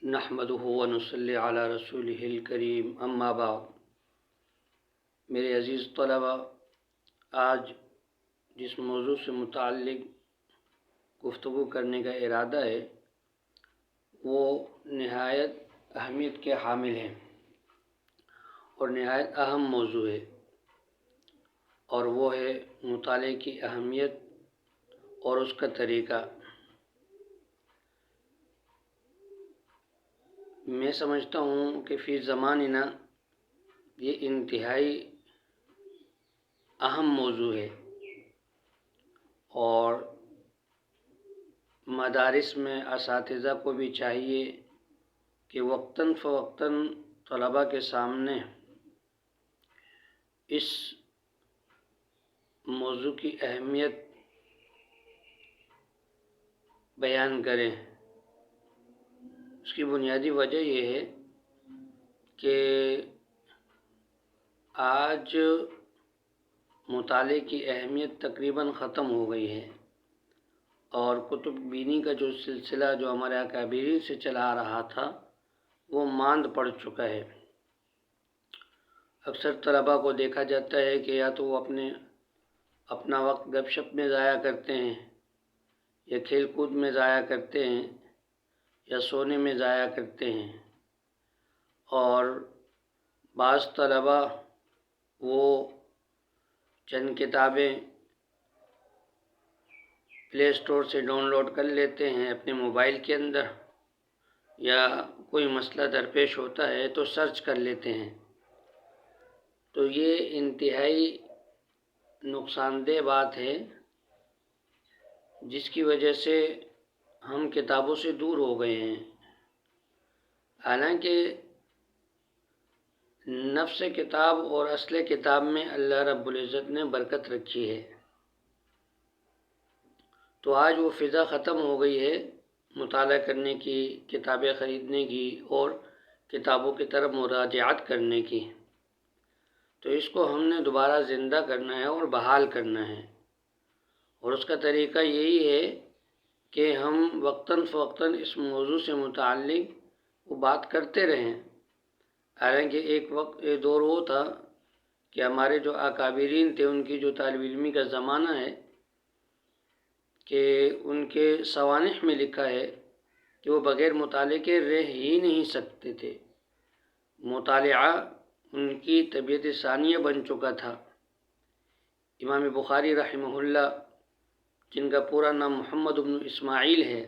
نحمدہ ونصلی علی رسولہ الکریم اما بعد۔ میرے عزیز طلباء، آج جس موضوع سے متعلق گفتگو کرنے کا ارادہ ہے وہ نہایت اہمیت کے حامل ہے اور نہایت اہم موضوع ہے، اور وہ ہے مطالعے کی اہمیت اور اس کا طریقہ۔ میں سمجھتا ہوں کہ فی زماننا یہ انتہائی اہم موضوع ہے، اور مدارس میں اساتذہ کو بھی چاہیے کہ وقتاً فوقتاً طلباء کے سامنے اس موضوع کی اہمیت بیان کریں۔ اس کی بنیادی وجہ یہ ہے کہ آج مطالعے کی اہمیت تقریباً ختم ہو گئی ہے، اور کتب بینی کا جو سلسلہ جو ہمارے اکابرین سے چلا آ رہا تھا وہ ماند پڑ چکا ہے۔ اکثر طلباء کو دیکھا جاتا ہے کہ یا تو وہ اپنا وقت گپ شپ میں ضائع کرتے ہیں، یا کھیل کود میں ضائع کرتے ہیں، یا سونے میں ضائع کرتے ہیں، اور بعض طلباء وہ چند کتابیں پلے اسٹور سے ڈاؤن لوڈ کر لیتے ہیں اپنے موبائل کے اندر، یا کوئی مسئلہ درپیش ہوتا ہے تو سرچ کر لیتے ہیں۔ تو یہ انتہائی نقصان دہ بات ہے، جس کی وجہ سے ہم کتابوں سے دور ہو گئے ہیں۔ حالانکہ نفس کتاب اور اصل کتاب میں اللہ رب العزت نے برکت رکھی ہے، تو آج وہ فضا ختم ہو گئی ہے مطالعہ کرنے کی، کتابیں خریدنے کی اور کتابوں کی طرف مراجعات کرنے کی۔ تو اس کو ہم نے دوبارہ زندہ کرنا ہے اور بحال کرنا ہے، اور اس کا طریقہ یہی ہے کہ ہم وقتاً فوقتاً اس موضوع سے متعلق وہ بات کرتے رہیں۔ حالانکہ ایک دور وہ تھا کہ ہمارے جو اکابرین تھے ان کی جو طالب علمی کا زمانہ ہے کہ ان کے سوانح میں لکھا ہے کہ وہ بغیر مطالعے کے رہ ہی نہیں سکتے تھے۔ مطالعہ ان کی طبیعت ثانیہ بن چکا تھا۔ امام بخاری رحمہ اللہ، جن کا پورا نام محمد بن اسماعیل ہے،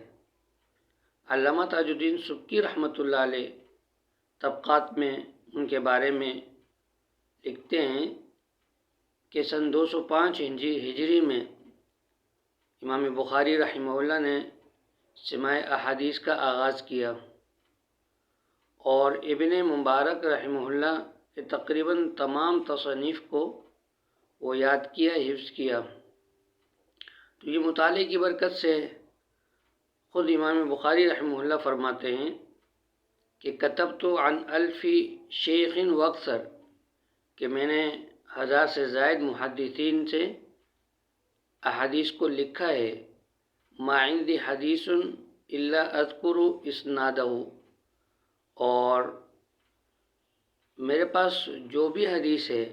علامہ تاج الدین سبکی رحمۃ اللہ علیہ طبقات میں ان کے بارے میں لکھتے ہیں کہ سن 205 ہجری میں امام بخاری رحمہ اللہ نے سماع احادیث کا آغاز کیا، اور ابن مبارک رحمہ اللہ کے تقریباً تمام تصانیف کو وہ یاد کیا، حفظ کیا۔ تو یہ مطالعے کی برکت سے ہے۔ خود امام بخاری رحمہ اللہ فرماتے ہیں کہ کتبت عن الف شیخ و اکثر، کہ میں نے 1000 سے زائد محدثین سے احادیث کو لکھا ہے، ما عندی حدیث الا اذکر اسنادہ، اور میرے پاس جو بھی حدیث ہے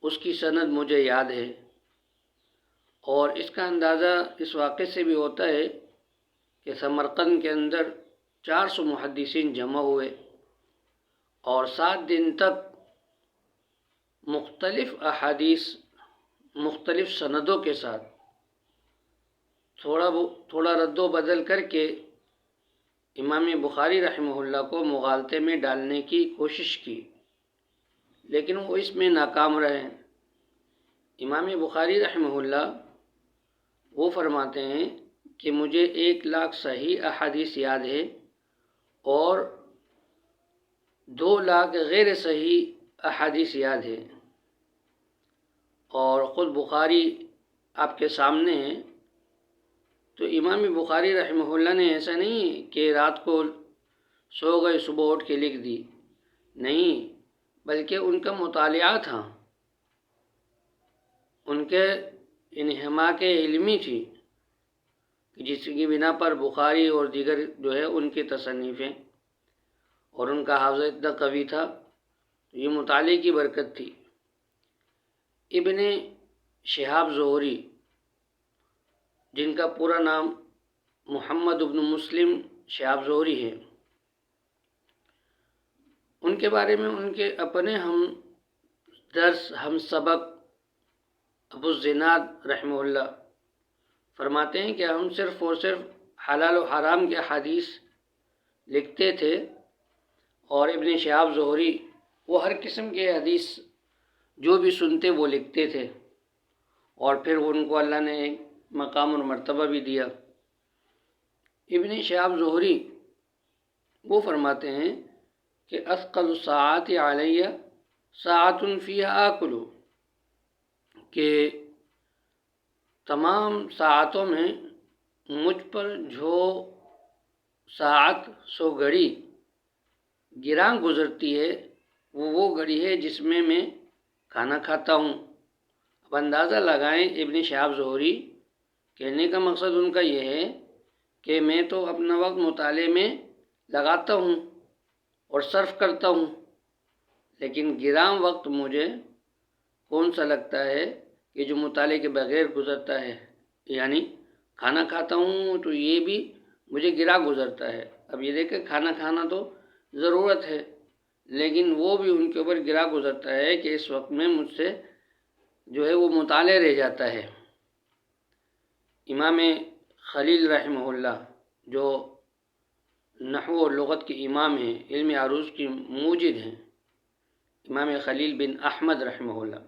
اس کی سند مجھے یاد ہے۔ اور اس کا اندازہ اس واقعے سے بھی ہوتا ہے کہ سمرقند کے اندر 400 محدثین جمع ہوئے، اور 7 دن تک مختلف احادیث مختلف سندوں کے ساتھ تھوڑا رد و بدل کر کے امام بخاری رحمہ اللہ کو مغالطے میں ڈالنے کی کوشش کی، لیکن وہ اس میں ناکام رہے۔ امام بخاری رحمہ اللہ وہ فرماتے ہیں کہ مجھے 1 لاکھ صحیح احادیث یاد ہے، اور 2 لاکھ غیر صحیح احادیث یاد ہے، اور خود بخاری آپ کے سامنے ہیں۔ تو امام بخاری رحمہ اللہ نے ایسا نہیں کہ رات کو سو گئے صبح اٹھ کے لکھ دی، نہیں، بلکہ ان کا مطالعہ تھا، ان کے انہماک علمی تھی، کہ جس کی بنا پر بخاری اور دیگر جو ہے ان کی تصنیفیں اور ان کا حافظہ اتنا قوی تھا، یہ مطالعے کی برکت تھی۔ ابن شہاب زہری، جن کا پورا نام محمد ابن مسلم شہاب زہری ہے، ان کے بارے میں ان کے اپنے ہم سبق ابو الزناد رحمہ اللہ فرماتے ہیں کہ ہم صرف اور صرف حلال و حرام کے حدیث لکھتے تھے، اور ابن شہاب زہری وہ ہر قسم کے حدیث جو بھی سنتے وہ لکھتے تھے، اور پھر ان کو اللہ نے ایک مقام اور مرتبہ بھی دیا۔ ابن شہاب زہری وہ فرماتے ہیں کہ اثقل الساعات علیہ ساعۃ فیہا آکل، کہ تمام ساعتوں میں مجھ پر جو ساعت سو گھڑی گراں گزرتی ہے وہ گھڑی ہے جس میں کھانا کھاتا ہوں۔ اب اندازہ لگائیں، ابن شہاب زہری کہنے کا مقصد ان کا یہ ہے کہ میں تو اپنا وقت مطالعے میں لگاتا ہوں اور صرف کرتا ہوں، لیکن گراں وقت مجھے کون سا لگتا ہے کہ جو مطالعے کے بغیر گزرتا ہے، یعنی کھانا کھاتا ہوں تو یہ بھی مجھے گراں گزرتا ہے۔ اب یہ دیکھیں، کھانا کھانا تو ضرورت ہے، لیکن وہ بھی ان کے اوپر گراں گزرتا ہے کہ اس وقت میں مجھ سے جو ہے وہ مطالعہ رہ جاتا ہے۔ امام خلیل رحمہ اللہ، جو نحو اور لغت کے امام ہیں، علم عروض کی موجد ہیں، امام خلیل بن احمد رحمہ اللہ،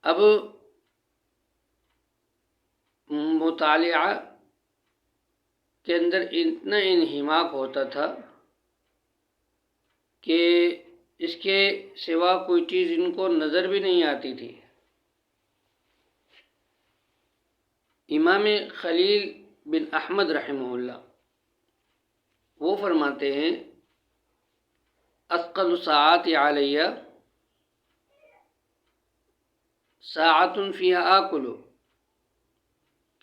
اب مطالعہ کے اندر اتنا انہماک ہوتا تھا کہ اس کے سوا کوئی چیز ان کو نظر بھی نہیں آتی تھی۔ امام خلیل بن احمد رحمہ اللہ وہ فرماتے ہیں اثقل الساعات علیہ ساعۃ فیہا آکل،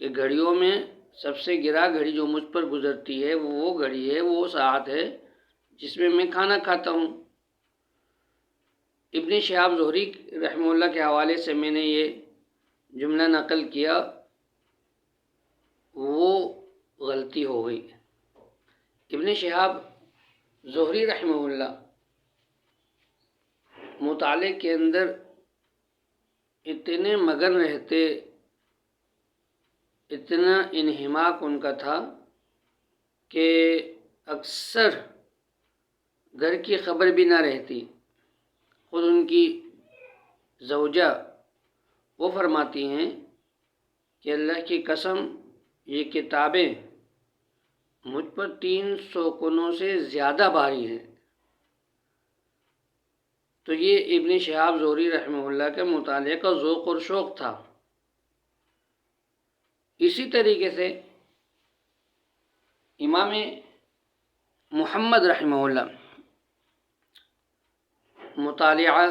کہ گھڑیوں میں سب سے گرا گھڑی جو مجھ پر گزرتی ہے وہ گھڑی ہے، وہ ساعت ہے جس میں کھانا کھاتا ہوں۔ ابن شہاب زہری رحمہ اللہ کے حوالے سے میں نے یہ جملہ نقل کیا، وہ غلطی ہو گئی۔ ابن شہاب زہری رحمہ اللہ مطالعے کے اندر اتنے مگن رہتے، اتنا انہماک ان کا تھا کہ اکثر گھر کی خبر بھی نہ رہتی۔ خود ان کی زوجہ وہ فرماتی ہیں کہ اللہ کی قسم یہ کتابیں مجھ پر 300 گنوں سے زیادہ بھاری ہیں۔ تو یہ ابن شہاب زہری رحمہ اللہ کے مطالعے کا ذوق اور شوق تھا۔ اسی طریقے سے امام محمد رحمہ اللہ مطالعہ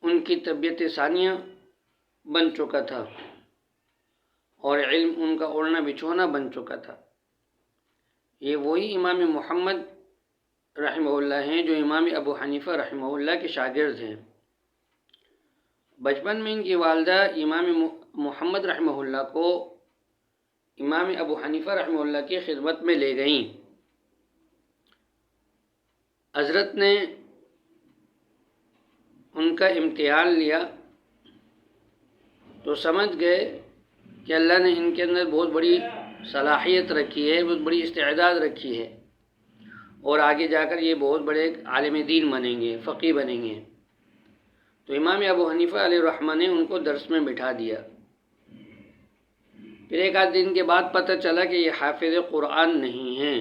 ان کی طبیعت ثانیہ بن چکا تھا، اور علم ان کا اوڑھنا بچھونا بن چکا تھا۔ یہ وہی امام محمد رحمہ اللہ ہیں جو امام ابو حنیفہ رحمہ اللہ کے شاگرد ہیں۔ بچپن میں ان کی والدہ امام محمد رحمہ اللہ کو امام ابو حنیفہ رحمہ اللہ کی خدمت میں لے گئیں۔ حضرت نے ان کا امتحان لیا تو سمجھ گئے کہ اللہ نے ان کے اندر بہت بڑی صلاحیت رکھی ہے، بہت بڑی استعداد رکھی ہے، اور آگے جا کر یہ بہت بڑے عالم دین بنیں گے، فقیہ بنیں گے۔ تو امام ابو حنیفہ علیہ الرحمہ نے ان کو درس میں بٹھا دیا۔ پھر ایک آدھ دن کے بعد پتہ چلا کہ یہ حافظ قرآن نہیں ہیں۔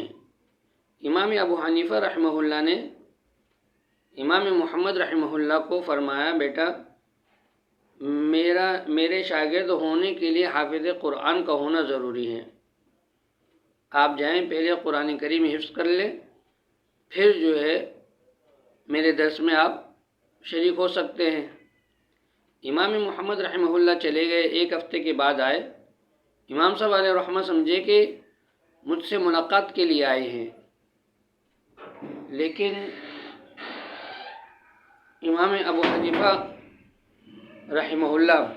امام ابو حنیفہ رحمہ اللہ نے امام محمد رحمہ اللہ کو فرمایا، بیٹا میرے شاگرد ہونے کے لیے حافظ قرآن کا ہونا ضروری ہے، آپ جائیں پہلے قرآن کریم حفظ کر لیں، پھر جو ہے میرے درس میں آپ شریک ہو سکتے ہیں۔ امام محمد رحمہ اللہ چلے گئے، ایک ہفتے کے بعد آئے۔ امام صاحب علیہ رحمہ سمجھے کہ مجھ سے ملاقات کے لیے آئے ہیں، لیکن امام ابو حنیفہ رحمہ اللہ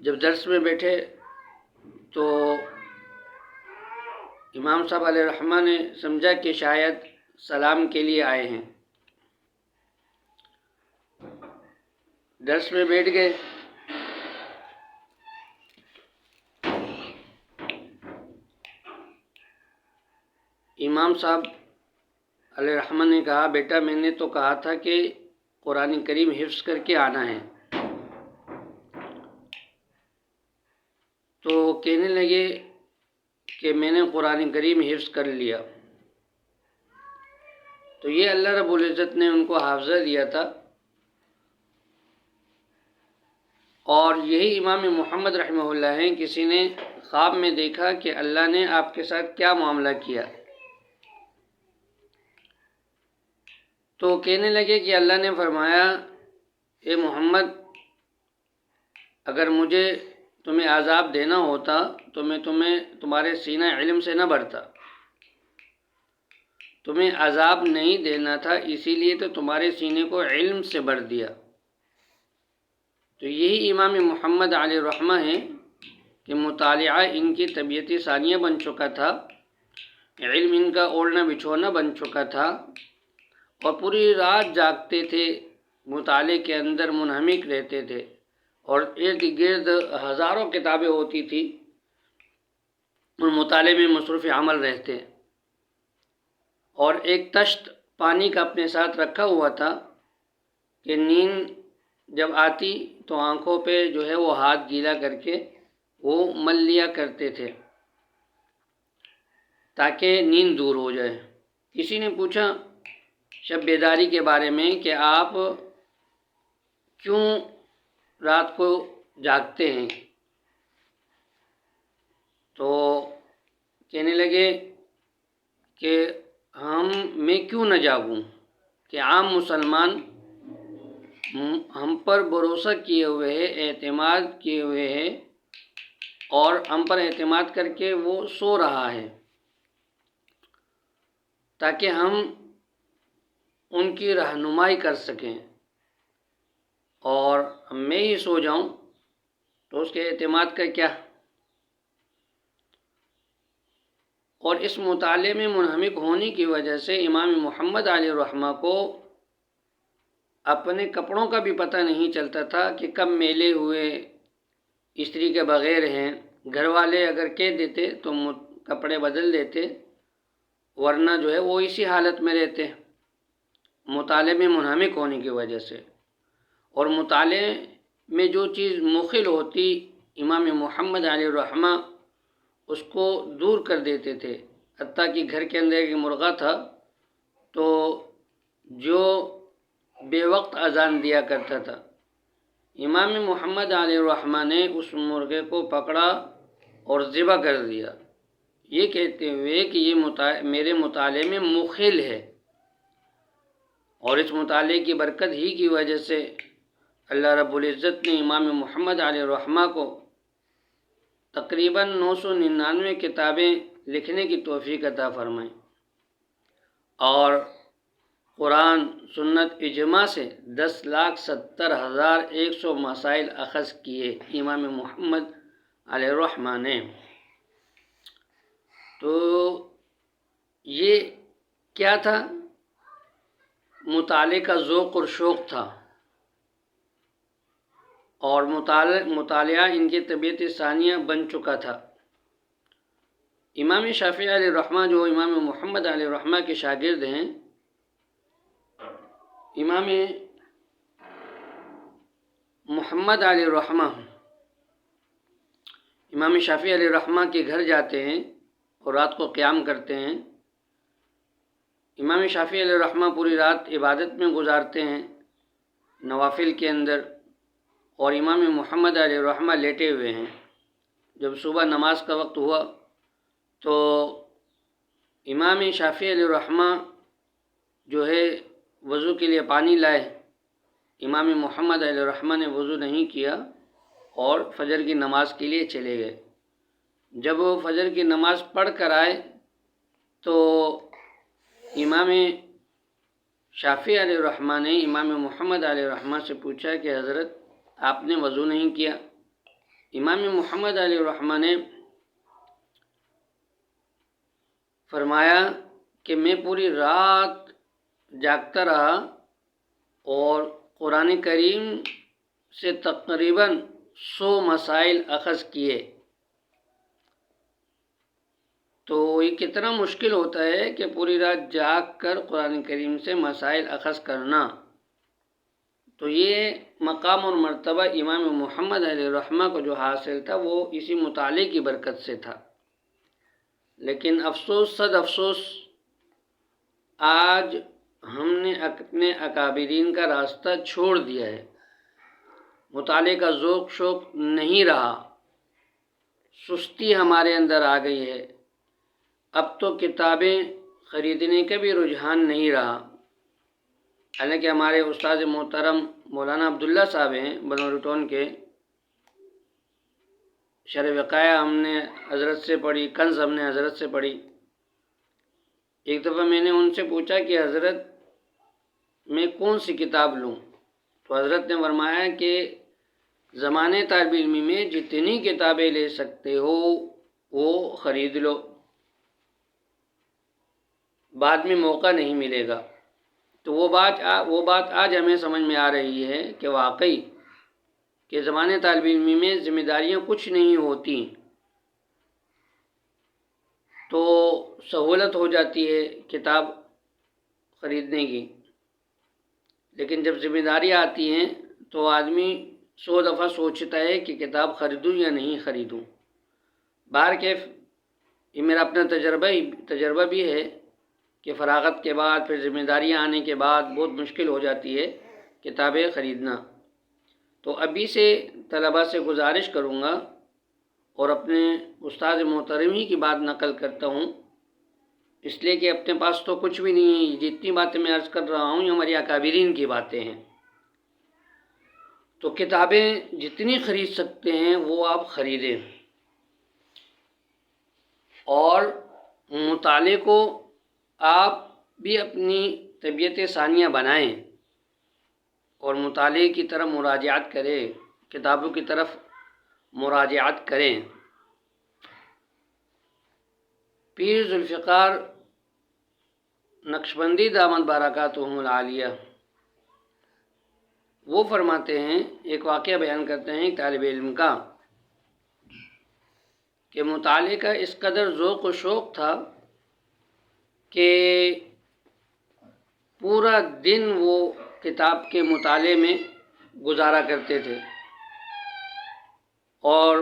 جب درس میں بیٹھے تو امام صاحب علیہ رحمہ نے سمجھا کہ شاید سلام کے لیے آئے ہیں، درس میں بیٹھ گئے۔ امام صاحب علیہ رحمہ نے کہا، بیٹا میں نے تو کہا تھا کہ قرآن کریم حفظ کر کے آنا ہے، تو کہنے لگے کہ میں نے قرآن کریم حفظ کر لیا۔ تو یہ اللہ رب العزت نے ان کو حافظہ دیا تھا، اور یہی امام محمد رحمہ اللہ ہیں۔ کسی نے خواب میں دیکھا کہ اللہ نے آپ کے ساتھ کیا معاملہ کیا، تو کہنے لگے کہ اللہ نے فرمایا، اے محمد اگر مجھے تمہیں عذاب دینا ہوتا تو میں تمہیں تمہارے سینہ علم سے نہ بھرتا، تمہیں عذاب نہیں دینا تھا، اسی لیے تو تمہارے سینے کو علم سے بھر دیا۔ تو یہی امام محمد علیہ رحمہ ہیں کہ مطالعہ ان کی طبیعت ثانیہ بن چکا تھا، علم ان کا اوڑھنا بچھونا بن چکا تھا، اور پوری رات جاگتے تھے، مطالعے کے اندر منہمک رہتے تھے، اور ارد گرد ہزاروں کتابیں ہوتی تھی، اور مطالعے میں مصروف عمل رہتے، اور ایک تشت پانی کا اپنے ساتھ رکھا ہوا تھا کہ نیند جب آتی تو آنکھوں پہ جو ہے وہ ہاتھ گیلا کر کے وہ مل لیا کرتے تھے تاکہ نیند دور ہو جائے۔ کسی نے پوچھا شب بیداری کے بارے میں کہ آپ کیوں رات کو جاگتے ہیں، تو کہنے لگے کہ میں کیوں نہ جاگوں کہ عام مسلمان ہم پر بھروسہ کیے ہوئے ہے، اعتماد کیے ہوئے ہے، اور ہم پر اعتماد کر کے وہ سو رہا ہے، تاکہ ہم ان کی رہنمائی کر سکیں، اور میں ہی سو جاؤں تو اس کے اعتماد کا کیا۔ اور اس مطالعے میں منہمک ہونے کی وجہ سے امام محمد علیہ رحمہ کو اپنے کپڑوں کا بھی پتہ نہیں چلتا تھا کہ کب میلے ہوئے، استری کے بغیر ہیں۔ گھر والے اگر کہہ دیتے تو کپڑے بدل دیتے، ورنہ جو ہے وہ اسی حالت میں رہتے، مطالعے میں منہمک ہونے کی وجہ سے۔ اور مطالعے میں جو چیز مخل ہوتی امام محمد علیہ رحمہ اس کو دور کر دیتے تھے۔ حتیٰ کہ گھر کے اندر ایک مرغہ تھا تو جو بے وقت اذان دیا کرتا تھا، امام محمد علیہ رحمہ نے اس مرغے کو پکڑا اور ذبح کر دیا، یہ کہتے ہوئے کہ یہ میرے مطالعے میں مخل ہے، اور اس مطالعے کی برکت ہی کی وجہ سے اللہ رب العزت نے امام محمد علیہ رحمہ کو تقریباً 999 کتابیں لکھنے کی توفیق عطا فرمائی، اور قرآن، سنت، اجماع سے 10,70,100 مسائل اخذ کیے امام محمد علیہ الرحمہ نے۔ تو یہ کیا تھا؟ مطالعے کا ذوق اور شوق تھا، اور مطالعہ ان کی طبیعت ثانیہ بن چکا تھا۔ امام شافعی علیہ الرحمہ جو امام محمد علیہ الرحمہ کے شاگرد ہیں، امام محمد علیہ الرحمہ امام شافعی علیہ الرحمہ کے گھر جاتے ہیں اور رات کو قیام کرتے ہیں۔ امام شافعی علیہ الرحمہ پوری رات عبادت میں گزارتے ہیں، نوافل کے اندر، اور امام محمد علیہ الرحمہ لیٹے ہوئے ہیں۔ جب صبح نماز کا وقت ہوا تو امام شافعی علیہ الرحمہ جو ہے وضو کے لیے پانی لائے۔ امام محمد علیہ الرحمہ نے وضو نہیں کیا اور فجر کی نماز کے لیے چلے گئے۔ جب وہ فجر کی نماز پڑھ کر آئے تو امام شافعی علیہ الرحمہ نے امام محمد علیہ الرحمہ سے پوچھا کہ حضرت آپ نے وضو نہیں کیا؟ امام محمد علیہ الرحمہ نے فرمایا کہ میں پوری رات جاگتا رہا اور قرآن کریم سے تقریباً 100 مسائل اخذ کیے۔ تو یہ کتنا مشکل ہوتا ہے کہ پوری رات جاگ کر قرآن کریم سے مسائل اخذ کرنا۔ تو یہ مقام اور مرتبہ امام محمد علیہ الرحمہ کو جو حاصل تھا وہ اسی مطالعے کی برکت سے تھا۔ لیکن افسوس صد افسوس، آج ہم نے اپنے اکابرین کا راستہ چھوڑ دیا ہے، مطالعے کا ذوق شوق نہیں رہا، سستی ہمارے اندر آ گئی ہے۔ اب تو کتابیں خریدنے کا بھی رجحان نہیں رہا۔ حالانکہ ہمارے استاد محترم مولانا عبداللہ صاحب ہیں بنوری ٹون کے، شرح وقایہ ہم نے حضرت سے پڑھی، کنز ہم نے حضرت سے پڑھی۔ ایک دفعہ میں نے ان سے پوچھا کہ حضرت میں کون سی کتاب لوں؟ تو حضرت نے فرمایا کہ زمانے طالب علمی میں جتنی کتابیں لے سکتے ہو وہ خرید لو، بعد میں موقع نہیں ملے گا۔ تو وہ بات آج ہمیں سمجھ میں آ رہی ہے کہ واقعی کہ زمانے طالب علمی میں ذمہ داریاں کچھ نہیں ہوتی، تو سہولت ہو جاتی ہے کتاب خریدنے کی، لیکن جب ذمہ داریاں آتی ہیں تو آدمی 100 دفعہ سوچتا ہے کہ کتاب خریدوں یا نہیں خریدوں۔ بہرکیف یہ میرا اپنا تجربہ بھی ہے کہ فراغت کے بعد پھر ذمہ داریاں آنے کے بعد بہت مشکل ہو جاتی ہے کتابیں خریدنا۔ تو ابھی سے طلباء سے گزارش کروں گا اور اپنے استاد محترم ہی کی بات نقل کرتا ہوں، اس لیے کہ اپنے پاس تو کچھ بھی نہیں ہے، جتنی باتیں میں عرض کر رہا ہوں یہ ہماری اکابرین کی باتیں ہیں۔ تو کتابیں جتنی خرید سکتے ہیں وہ آپ خریدیں اور مطالعے کو آپ بھی اپنی طبیعت ثانیہ بنائیں اور مطالعے کی طرف مراجعات کریں، کتابوں کی طرف مراجعات کریں۔ پیر ذوالفقار نقشبندی دامت برکاتہم العالیہ وہ فرماتے ہیں، ایک واقعہ بیان کرتے ہیں ایک طالب علم کا، کہ مطالعے کا اس قدر ذوق و شوق تھا کہ پورا دن وہ کتاب کے مطالعے میں گزارا کرتے تھے، اور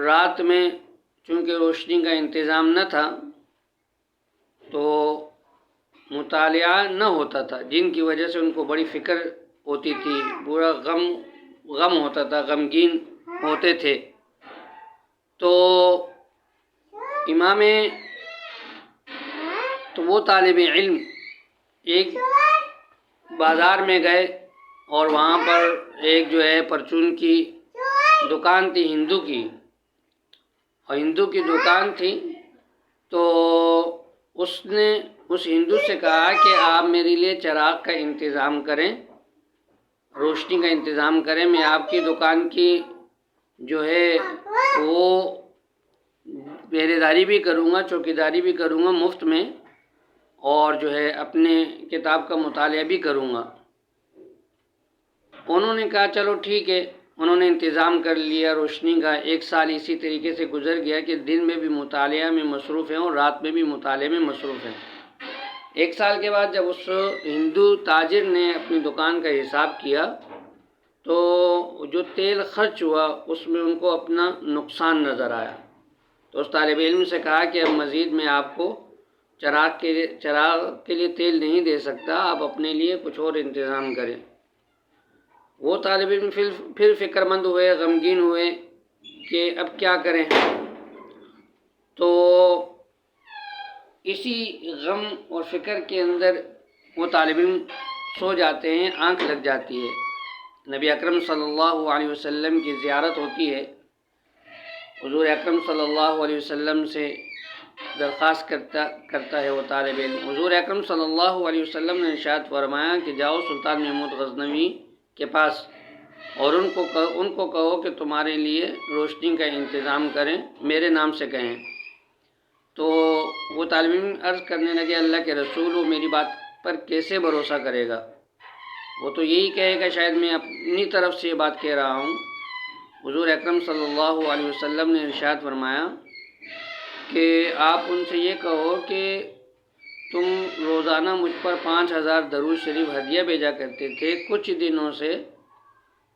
رات میں چونکہ روشنی کا انتظام نہ تھا تو مطالعہ نہ ہوتا تھا، جن کی وجہ سے ان کو بڑی فکر ہوتی تھی، پورا غم ہوتا تھا، غمگین ہوتے تھے۔ تو وہ طالب علم ایک بازار میں گئے اور وہاں پر ایک جو ہے پرچون کی دکان تھی، ہندو کی، اور ہندو کی دکان تھی، تو اس نے اس ہندو سے کہا کہ آپ میرے لیے چراغ کا انتظام کریں، روشنی کا انتظام کریں، میں آپ کی دکان کی جو ہے وہ پہرے داری بھی کروں گا، چوکیداری بھی کروں گا مفت میں، اور جو ہے اپنے کتاب کا مطالعہ بھی کروں گا۔ انہوں نے کہا چلو ٹھیک ہے، انہوں نے انتظام کر لیا روشنی کا۔ 1 سال اسی طریقے سے گزر گیا کہ دن میں بھی مطالعہ میں مصروف ہیں اور رات میں بھی مطالعے میں مصروف ہیں۔ 1 سال کے بعد جب اس ہندو تاجر نے اپنی دکان کا حساب کیا تو جو تیل خرچ ہوا اس میں ان کو اپنا نقصان نظر آیا، تو اس طالب علم سے کہا کہ اب مزید میں آپ کو چراغ کے لیے تیل نہیں دے سکتا، آپ اپنے لیے کچھ اور انتظام کریں۔ وہ طالب علم پھر فکر مند ہوئے، غمگین ہوئے کہ اب کیا کریں۔ تو اسی غم اور فکر کے اندر وہ طالب علم سو جاتے ہیں آنکھ لگ جاتی ہے۔ نبی اکرم صلی اللہ علیہ وسلم کی زیارت ہوتی ہے، حضور اکرم صلی اللہ علیہ وسلم سے درخواست کرتا ہے وہ طالب علم۔ حضور اکرم صلی اللہ علیہ وسلم نے ارشاد فرمایا کہ جاؤ سلطان محمود غزنوی کے پاس اور ان کو کہو کہ تمہارے لیے روشنی کا انتظام کریں، میرے نام سے کہیں۔ تو وہ طالب علم عرض کرنے لگے اللہ کے رسول وہ میری بات پر کیسے بھروسہ کرے گا، وہ تو یہی کہے گا شاید میں اپنی طرف سے یہ بات کہہ رہا ہوں۔ حضور اکرم صلی اللہ علیہ وسلم نے ارشاد فرمایا کہ آپ ان سے یہ کہو کہ تم روزانہ مجھ پر 5000 درود شریف ہدیہ بھیجا کرتے تھے، کچھ دنوں سے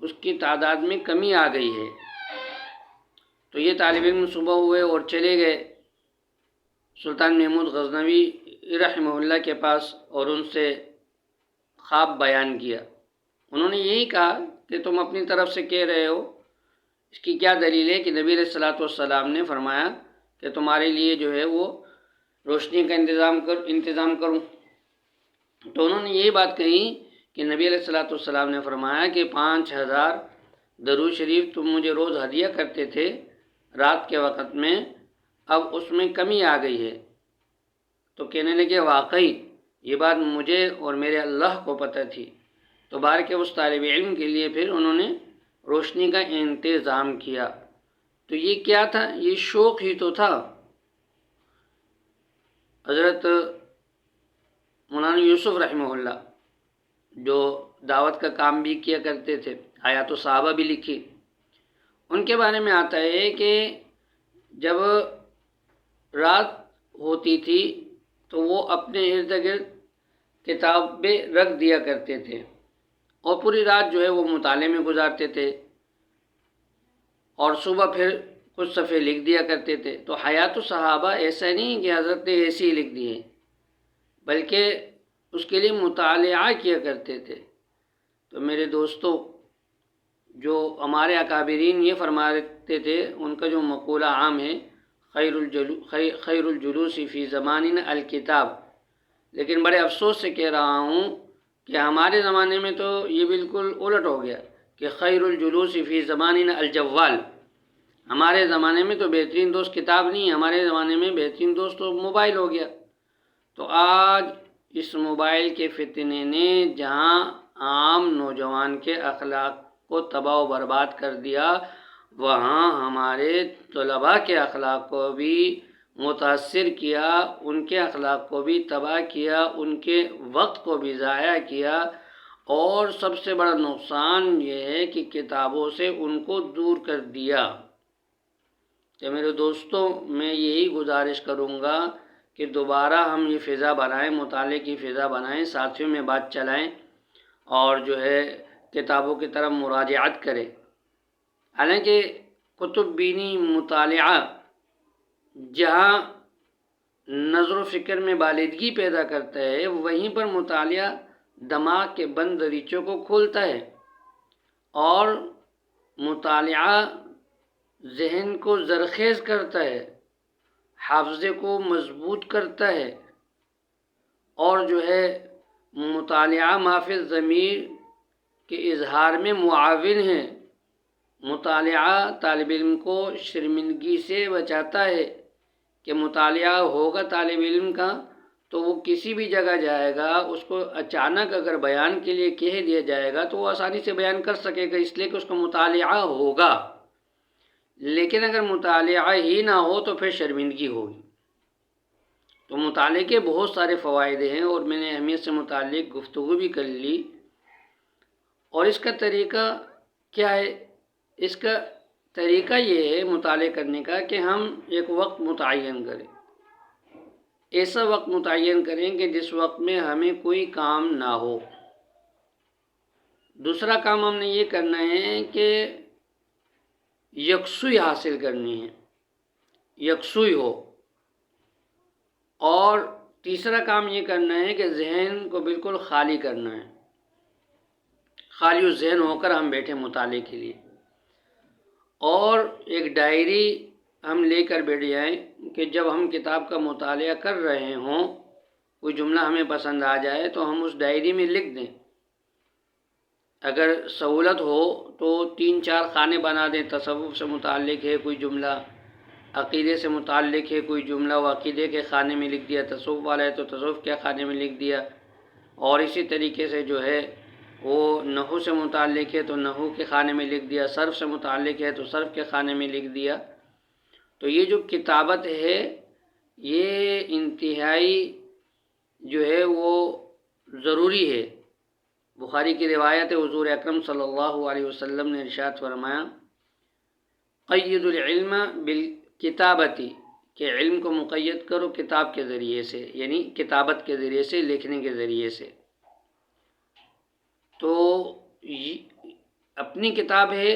اس کی تعداد میں کمی آ گئی ہے۔ تو یہ طالب علم صبح ہوئے اور چلے گئے سلطان محمود غزنوی رحمہ اللہ کے پاس اور ان سے خواب بیان کیا۔ انہوں نے یہی کہا کہ تم اپنی طرف سے کہہ رہے ہو، اس کی کیا دلیل ہے کہ نبی علیہ الصلوۃ والسلام نے فرمایا کہ تمہارے لیے جو ہے وہ روشنی کا انتظام کروں۔ تو انہوں نے یہی بات کہی کہ نبی علیہ الصلوۃ والسلام نے فرمایا کہ 5000 درود شریف تم مجھے روز ہدیہ کرتے تھے رات کے وقت میں، اب اس میں کمی آ گئی ہے۔ تو کہنے لگے واقعی یہ بات مجھے اور میرے اللہ کو پتہ تھی۔ تو بار کے اس طالب علم کے لیے پھر انہوں نے روشنی کا انتظام کیا۔ تو یہ کیا تھا؟ یہ شوق ہی تو تھا۔ حضرت مولانا یوسف رحمہ اللہ جو دعوت کا کام بھی کیا کرتے تھے، آیات و صحابہ بھی لکھی، ان کے بارے میں آتا ہے کہ جب رات ہوتی تھی تو وہ اپنے ارد گرد کتابیں رکھ دیا کرتے تھے اور پوری رات جو ہے وہ مطالعے میں گزارتے تھے اور صبح پھر کچھ صفحے لکھ دیا کرتے تھے۔ تو حیات الصحابہ ایسا نہیں کہ حضرت نے ایسی ہی لکھ دی ہے، بلکہ اس کے لیے مطالعہ کیا کرتے تھے۔ تو میرے دوستو، جو ہمارے اکابرین یہ فرماتے تھے، ان کا جو مقولہ عام ہے خیر الجلوس فی زماننا الکتاب، لیکن بڑے افسوس سے کہہ رہا ہوں کہ ہمارے زمانے میں تو یہ بالکل الٹ ہو گیا کہ خیر الجلوس فی زماننا الجوال۔ ہمارے زمانے میں تو بہترین دوست کتاب نہیں ہے، ہمارے زمانے میں بہترین دوست تو موبائل ہو گیا۔ تو آج اس موبائل کے فتنے نے جہاں عام نوجوان کے اخلاق کو تباہ و برباد کر دیا، وہاں ہمارے طلباء کے اخلاق کو بھی متاثر کیا، ان کے اخلاق کو بھی تباہ کیا، ان کے وقت کو بھی ضائع کیا، اور سب سے بڑا نقصان یہ ہے کہ کتابوں سے ان کو دور کر دیا۔ کہ میرے دوستوں، میں یہی گزارش کروں گا کہ دوبارہ ہم یہ فضا بنائیں، مطالعے کی فضا بنائیں، ساتھیوں میں بات چلائیں اور جو ہے کتابوں کی طرف مراجعت کریں۔ حالانکہ کتب بینی مطالعہ جہاں نظر و فکر میں بالغی پیدا کرتا ہے، وہیں پر مطالعہ دماغ کے بند دریچوں کو کھولتا ہے اور مطالعہ ذہن کو زرخیز کرتا ہے، حافظے کو مضبوط کرتا ہے، اور جو ہے مطالعہ محفظ ضمیر کے اظہار میں معاون ہے۔ مطالعہ طالب علم کو شرمندگی سے بچاتا ہے کہ مطالعہ ہوگا طالب علم کا تو وہ کسی بھی جگہ جائے گا، اس کو اچانک اگر بیان کے لیے کہہ دیا جائے گا تو وہ آسانی سے بیان کر سکے گا، اس لیے کہ اس کا مطالعہ ہوگا۔ لیکن اگر مطالعہ ہی نہ ہو تو پھر شرمندگی ہوگی۔ تو مطالعے کے بہت سارے فوائد ہیں اور میں نے اہمیت سے متعلق گفتگو بھی کر لی۔ اور اس کا طریقہ کیا ہے؟ اس کا طریقہ یہ ہے مطالعے کرنے کا کہ ہم ایک وقت متعین کریں، ایسا وقت متعین کریں کہ جس وقت میں ہمیں کوئی کام نہ ہو۔ دوسرا کام ہم نے یہ کرنا ہے کہ یکسوئی حاصل کرنی ہے، یکسوئی ہو۔ اور تیسرا کام یہ کرنا ہے کہ ذہن کو بالکل خالی کرنا ہے، خالی ذہن ہو کر ہم بیٹھے مطالعے کے لیے، اور ایک ڈائری ہم لے کر بیٹھ جائیں کہ جب ہم کتاب کا مطالعہ کر رہے ہوں، کوئی جملہ ہمیں پسند آ جائے تو ہم اس ڈائری میں لکھ دیں اگر سہولت ہو تو 3-4 خانے بنا دیں، تصوف سے متعلق ہے کوئی جملہ، عقیدے سے متعلق ہے کوئی جملہ، وہ عقیدے کے خانے میں لکھ دیا، تصوف والا ہے تو تصوف کے خانے میں لکھ دیا، اور اسی طریقے سے جو ہے وہ نحو سے متعلق ہے تو نحو کے خانے میں لکھ دیا، صرف سے متعلق ہے تو صرف کے خانے میں لکھ دیا۔ تو یہ جو کتابت ہے یہ انتہائی جو ہے وہ ضروری ہے۔ بخاری کی روایت ہے، حضور اکرم صلی اللہ علیہ وسلم نے ارشاد فرمایا، قید العلم بالکتابتی، کہ علم کو مقید کرو کتاب کے ذریعے سے، یعنی کتابت کے ذریعے سے، لکھنے کے ذریعے سے۔ تو اپنی کتاب ہے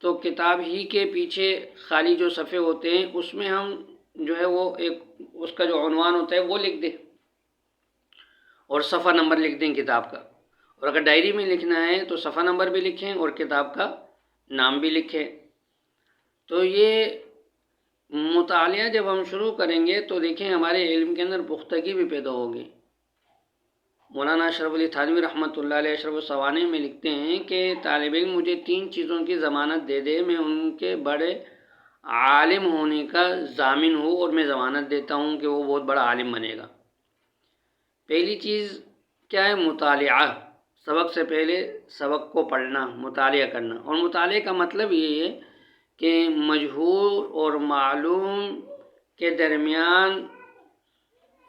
تو کتاب ہی کے پیچھے خالی جو صفحے ہوتے ہیں اس میں ہم جو ہے وہ ایک اس کا جو عنوان ہوتا ہے وہ لکھ دیں اور صفحہ نمبر لکھ دیں کتاب کا، اور اگر ڈائری میں لکھنا ہے تو صفحہ نمبر بھی لکھیں اور کتاب کا نام بھی لکھیں۔ تو یہ مطالعہ جب ہم شروع کریں گے تو دیکھیں ہمارے علم کے اندر پختگی بھی پیدا ہوگی۔ مولانا اشرف علی تھانوی رحمۃ اللہ علیہ اشرف الصوانح میں لکھتے ہیں کہ طالب علم مجھے 3 چیزوں کی ضمانت دے دے، میں ان کے بڑے عالم ہونے کا ضامن ہوں، اور میں ضمانت دیتا ہوں کہ وہ بہت بڑا عالم بنے گا۔ پہلی چیز کیا ہے؟ مطالعہ، سبق سے پہلے سبق کو پڑھنا، مطالعہ کرنا، اور مطالعے کا مطلب یہ ہے کہ مجہول اور معلوم کے درمیان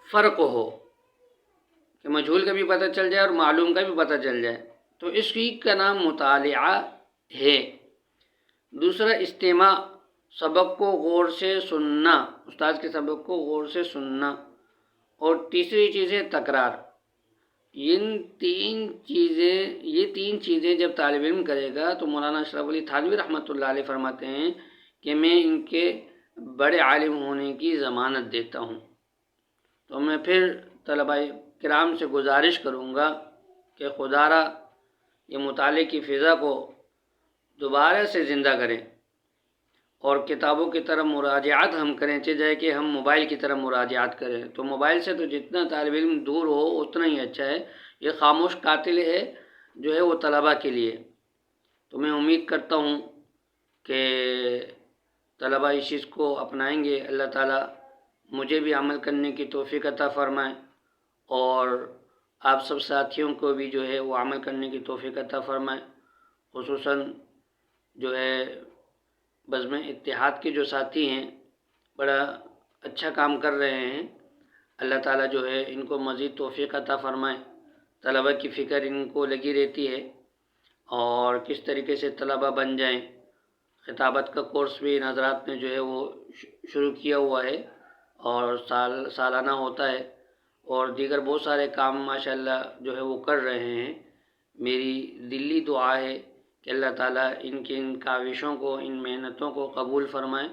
فرق ہو، کہ مجہول کا بھی پتہ چل جائے اور معلوم کا بھی پتہ چل جائے، تو اس چیز کا نام مطالعہ ہے۔ دوسرا استماع، سبق کو غور سے سننا، استاد کے سبق کو غور سے سننا، اور تیسری چیز ہے تکرار۔ یہ تین چیزیں جب طالب علم کرے گا تو مولانا اشرف علی تھانوی رحمۃ اللہ علیہ فرماتے ہیں کہ میں ان کے بڑے عالم ہونے کی ضمانت دیتا ہوں۔ تو میں پھر طلباء کرام سے گزارش کروں گا کہ خدا را یہ مطالعے کی فضا کو دوبارہ سے زندہ کریں، اور کتابوں کی طرف مراجعات ہم کریں، چاہے کہ ہم موبائل کی طرف مراجعات کریں۔ تو موبائل سے تو جتنا طالب علم دور ہو اتنا ہی اچھا ہے، یہ خاموش قاتل ہے جو ہے وہ طلباء کے لیے۔ تو میں امید کرتا ہوں کہ طلباء اس چیز کو اپنائیں گے، اللہ تعالیٰ مجھے بھی عمل کرنے کی توفیق عطا فرمائے، اور آپ سب ساتھیوں کو بھی جو ہے وہ عمل کرنے کی توفیق عطا فرمائے، خصوصاً جو ہے بزم اتحاد کے جو ساتھی ہیں بڑا اچھا کام کر رہے ہیں، اللہ تعالیٰ جو ہے ان کو مزید توفیق عطا فرمائے۔ طلباء کی فکر ان کو لگی رہتی ہے، اور کس طریقے سے طلباء بن جائیں۔ خطابت کا کورس بھی ان حضرات نے جو ہے وہ شروع کیا ہوا ہے، اور سالانہ ہوتا ہے، اور دیگر بہت سارے کام ماشاءاللہ جو ہے وہ کر رہے ہیں۔ میری دلی دعا ہے کہ اللہ تعالیٰ ان کی ان کاوشوں کو، ان محنتوں کو قبول فرمائے،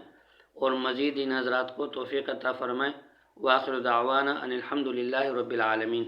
اور مزید ان حضرات کو توفیق عطا فرمائے۔ وآخر دعوانا ان الحمد للہ رب العالمین۔